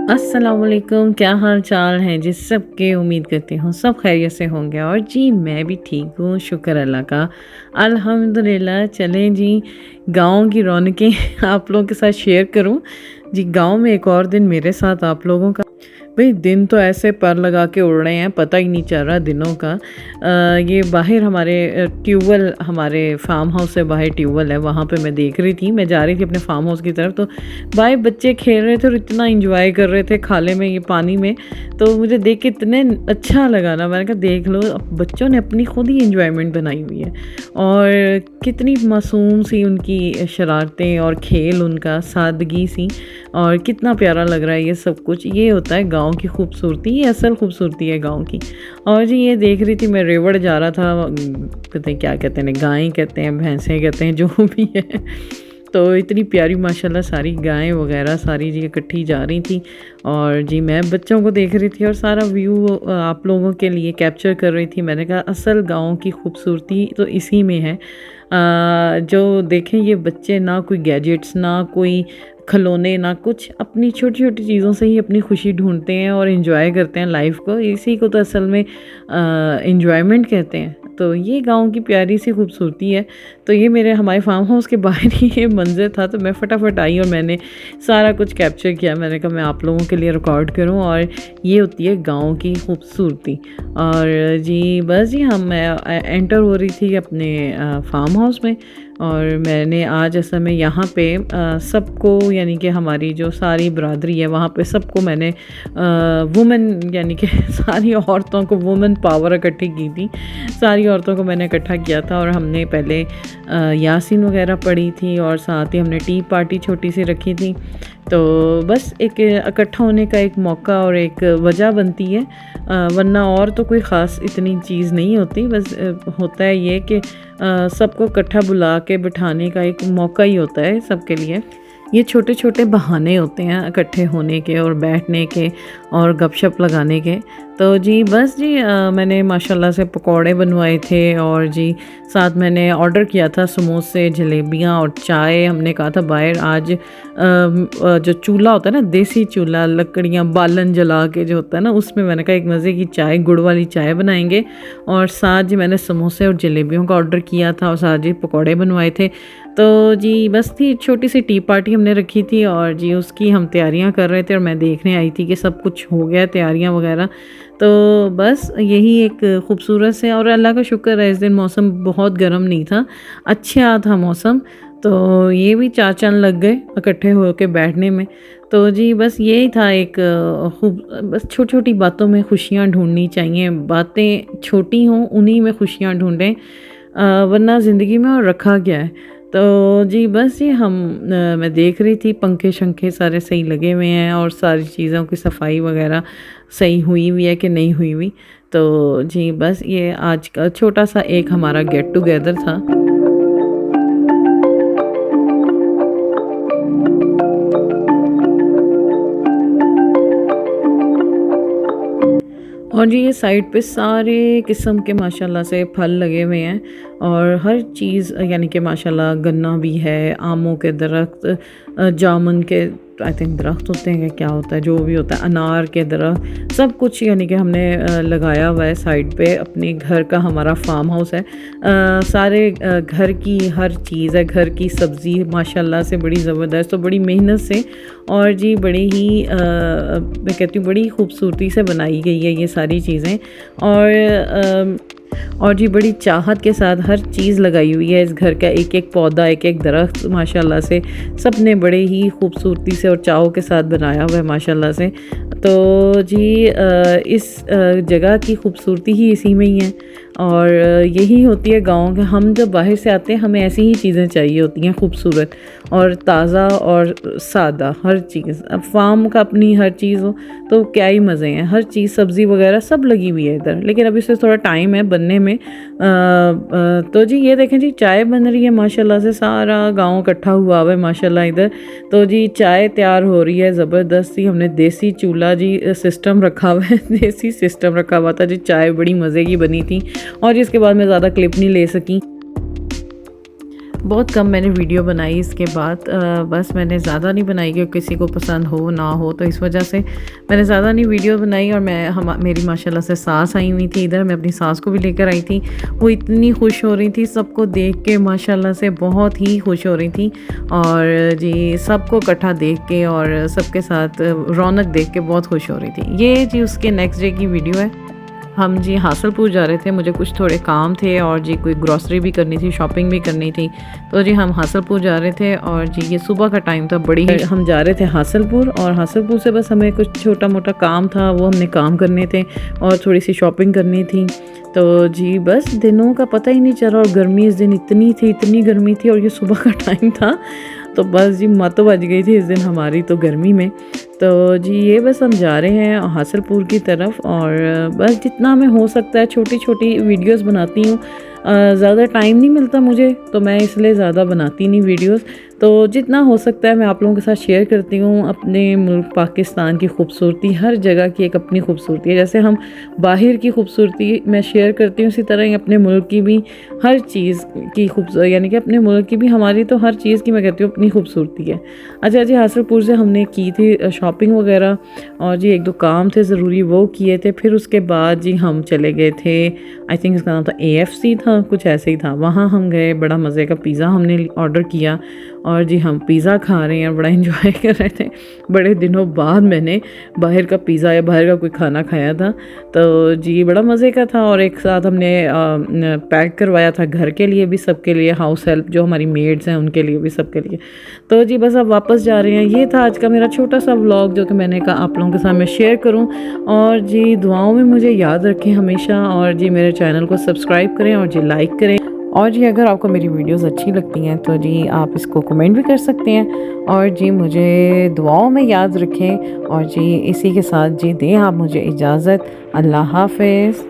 अस्सलाम वालेकुम, क्या हाल चाल है जी सबके। उम्मीद करती हूँ सब खैरियत से होंगे और जी मैं भी ठीक हूँ, शुक्र अल्लाह का, अल्हम्दुलिल्लाह। चलें जी, गाँव की रौनकें आप लोगों के साथ शेयर करूँ जी। गाँव में एक और दिन मेरे साथ आप लोगों का। भाई दिन तो ऐसे पर लगा के उड़ रहे हैं, पता ही नहीं चल रहा दिनों का। ये बाहर हमारे ट्यूबवेल, हमारे फार्म हाउस से बाहर ट्यूबवेल है, वहाँ पे मैं देख रही थी, मैं जा रही थी अपने फार्म हाउस की तरफ, तो भाई बच्चे खेल रहे थे और इतना इंजॉय कर रहे थे खाले में, ये पानी में। तो मुझे देख के इतने अच्छा लगा ना, मैंने कहा देख लो बच्चों ने अपनी खुद ही इंजॉयमेंट बनाई हुई है। और कितनी मासूम सी उनकी शरारतें और खेल, उनका सादगी सी, और कितना प्यारा लग रहा है ये सब कुछ। ये होता है गांव की खूबसूरती, ये असल खूबसूरती है गांव की। और जी ये देख रही थी मैं, रेवड़ जा रहा था, कहते हैं क्या कहते हैं, गायें कहते हैं, भैंसें कहते हैं, जो भी है। तो इतनी प्यारी माशाल्लाह सारी गायें वगैरह सारी जी इकट्ठी जा रही थी। और जी मैं बच्चों को देख रही थी और सारा व्यू आप लोगों के लिए कैप्चर कर रही थी। मैंने कहा असल गाँव की खूबसूरती तो इसी में है। जो देखें ये बच्चे, ना कोई गैजेट्स, ना कोई खिलौने, ना कुछ, अपनी छोटी छोटी चीज़ों से ही अपनी खुशी ढूंढते हैं और इन्जॉय करते हैं लाइफ को। इसी को तो असल में इन्जॉयमेंट कहते हैं। तो ये गांव की प्यारी सी खूबसूरती है। तो ये मेरे हमारे फार्म हाउस के बाहर ही ये मंजर था, तो मैं फटाफट आई और मैंने सारा कुछ कैप्चर किया। मैंने कहा मैं आप लोगों के लिए रिकॉर्ड करूं, और ये होती है गांव की खूबसूरती। और जी बस जी मैं एंटर हो रही थी अपने फार्म हाउस में, और मैंने आज असल में यहाँ पे सबको, यानी कि हमारी जो सारी बरादरी है वहाँ पे सबको मैंने वुमेन, यानी कि सारी औरतों को, वुमेन पावर इकट्ठी की थी। सारी औरतों को मैंने इकट्ठा किया था और हमने पहले यासीन वगैरह पढ़ी थी, और साथ ही हमने टी पार्टी छोटी सी रखी थी। तो बस एक इकट्ठा होने का एक मौका और एक वजह बनती है, वरना और तो कोई ख़ास इतनी चीज़ नहीं होती। बस होता है ये कि सबको इकट्ठा बुला के बिठाने का एक मौका ही होता है सबके लिए। ये छोटे छोटे बहाने होते हैं इकट्ठे होने के और बैठने के और गपशप लगाने के। तो जी बस जी मैंने माशाल्लाह से पकौड़े बनवाए थे, और जी साथ मैंने ऑर्डर किया था समोसे, जलेबियाँ और चाय। हमने कहा था बाहर आज जो चूल्हा होता है ना, देसी चूल्हा, लकड़ियाँ बालन जला के जो होता है ना, उसमें मैंने कहा एक मज़े की चाय, गुड़ वाली चाय बनाएंगे। और साथ जी मैंने समोसे और जलेबियों का ऑर्डर किया था, और साथ जी पकौड़े बनवाए थे। तो जी बस थी छोटी सी टी पार्टी हमने रखी थी, और जी उसकी हम तैयारियां कर रहे थे, और मैं देखने आई थी कि सब कुछ हो गया तैयारियां वगैरह। तो बस यही एक खूबसूरत से, और अल्लाह का शुक्र है इस दिन मौसम बहुत गर्म नहीं था, अच्छा था मौसम। तो ये भी चार चांद लग गए इकट्ठे होकर बैठने में। तो जी बस यही था एक खूब, बस छोटी छोटी बातों में खुशियाँ ढूंढनी चाहिए, बातें छोटी हों उन्हीं में खुशियाँ ढूंढें, वरना ज़िंदगी में और रखा क्या है। तो जी बस ये मैं देख रही थी पंखे शंखे सारे सही लगे हुए हैं, और सारी चीज़ों की सफाई वगैरह सही हुई हुई है कि नहीं हुई हुई। तो जी बस ये आज का छोटा सा एक हमारा गेट टुगेदर था। और जी ये साइड पे सारे किस्म के माशाल्लाह से फल लगे हुए हैं, और हर चीज़, यानी कि माशाल्लाह गन्ना भी है, आमों के दरख्त, जामुन के आई थिंक दरख्त होते हैं कि क्या होता है, जो भी होता है, अनार के दरख्त, सब कुछ यानी कि हमने लगाया हुआ है साइड पे। अपने घर का हमारा फार्म हाउस है, सारे घर की हर चीज़ है, घर की सब्ज़ी माशाल्लाह से बड़ी ज़बरदस्त, तो बड़ी मेहनत से और जी बड़ी ही मैं कहती हूँ बड़ी खूबसूरती से बनाई गई है ये सारी चीज़ें। और जी बड़ी चाहत के साथ हर चीज़ लगाई हुई है इस घर का, एक एक पौधा, एक एक दरख्त माशाल्लाह से सब ने बड़े ही खूबसूरती से और चाव के साथ बनाया हुआ है माशाल्लाह से। तो जी इस जगह की खूबसूरती ही इसी में ही है, और यही होती है गाँव के। हम जब बाहर से आते हैं हमें ऐसी ही चीज़ें चाहिए होती हैं, खूबसूरत और ताज़ा और सादा हर चीज़। अब फार्म का अपनी हर चीज़ हो तो क्या ही मज़े हैं, हर चीज़ सब्ज़ी वगैरह सब लगी हुई है इधर, लेकिन अभी से थोड़ा टाइम है बनने में। तो जी ये देखें जी चाय बन रही है माशाल्लाह से, सारा गाँव इकट्ठा हुआ हुआ है माशाल्लाह इधर। तो जी चाय तैयार हो रही है ज़बरदस्ती। हमने देसी चूल्हा जी सिस्टम रखा हुआ है, देसी सिस्टम रखा हुआ था जी। चाय बड़ी मज़े की बनी थी, और इसके बाद मैं ज़्यादा क्लिप नहीं ले सकी। बहुत कम मैंने वीडियो बनाई इसके बाद, बस मैंने ज़्यादा नहीं बनाई कि किसी को पसंद हो ना हो, तो इस वजह से मैंने ज़्यादा नहीं वीडियो बनाई। और मेरी माशाल्लाह से सास आई हुई थी इधर, मैं अपनी सास को भी लेकर आई थी। वो इतनी खुश हो रही थी सबको देख के, माशाल्लाह से बहुत ही खुश हो रही थी। और जी सबको इकट्ठा देख के और सबके साथ रौनक देख के बहुत खुश हो रही थी। ये जी उसके नेक्स्ट डे की वीडियो है। हम जी हासलपुर जा रहे थे, मुझे कुछ थोड़े काम थे और जी कोई ग्रॉसरी भी करनी थी, शॉपिंग भी करनी थी, तो जी हम हासलपुर जा रहे थे। और जी ये सुबह का टाइम था, बड़ी हम जा रहे थे हासलपुर, और हासलपुर से बस हमें कुछ छोटा मोटा काम था, वो हमने काम करने थे और थोड़ी सी शॉपिंग करनी थी। तो जी बस दिनों का पता ही नहीं चला, और गर्मी इस दिन इतनी थी, इतनी गर्मी थी, और ये सुबह का टाइम था, तो बस जी मत बज गई थी इस दिन हमारी तो गर्मी में। तो जी ये बस हम जा रहे हैं हासलपुर की तरफ, और बस जितना हमें हो सकता है छोटी छोटी वीडियोस बनाती हूँ। ज़्यादा टाइम नहीं मिलता मुझे, तो मैं इसलिए ज़्यादा बनाती नहीं वीडियोस, तो जितना हो सकता है मैं आप लोगों के साथ शेयर करती हूँ। अपने मुल्क पाकिस्तान की खूबसूरती, हर जगह की एक अपनी खूबसूरती है, जैसे हम बाहर की खूबसूरती मैं शेयर करती हूँ, उसी तरह ही अपने मुल्क की भी हर चीज़ की खूबसूरती, यानी कि अपने मुल्क की भी, हमारी तो हर चीज़ की मैं कहती हूँ अपनी खूबसूरती है। अच्छा जी हासलपुर से हमने की थी शॉपिंग वगैरह, और जी एक दो काम थे ज़रूरी वो किए थे। फिर उसके बाद जी हम चले गए थे, आई थिंक इसका नाम था AFC था, कुछ ऐसे ही था, वहाँ हम गए। बड़ा मज़े का पिज़्ज़ा हमने ऑर्डर किया, और जी हम पिज़्ज़ा खा रहे हैं, बड़ा इन्जॉय कर रहे थे। बड़े दिनों बाद मैंने बाहर का पिज़्ज़ा या बाहर का कोई खाना खाया था, तो जी बड़ा मज़े का था। और एक साथ हमने पैक करवाया था घर के लिए भी, सबके लिए, हाउस हेल्प जो हमारी मेड्स हैं उनके लिए भी, सबके लिए। तो जी बस अब वापस जा रहे हैं। ये था आज का मेरा छोटा सा व्लॉग जो कि मैंने कहा आप लोगों के साथ मैं शेयर करूं। और जी दुआओं में मुझे याद रखें हमेशा, और जी मेरे चैनल को सब्सक्राइब करें और जी लाइक करें। और जी अगर आपको मेरी वीडियोस अच्छी लगती हैं तो जी आप इसको कमेंट भी कर सकते हैं, और जी मुझे दुआओं में याद रखें। और जी इसी के साथ जी दें आप मुझे इजाज़त। अल्लाह हाफ़िज़।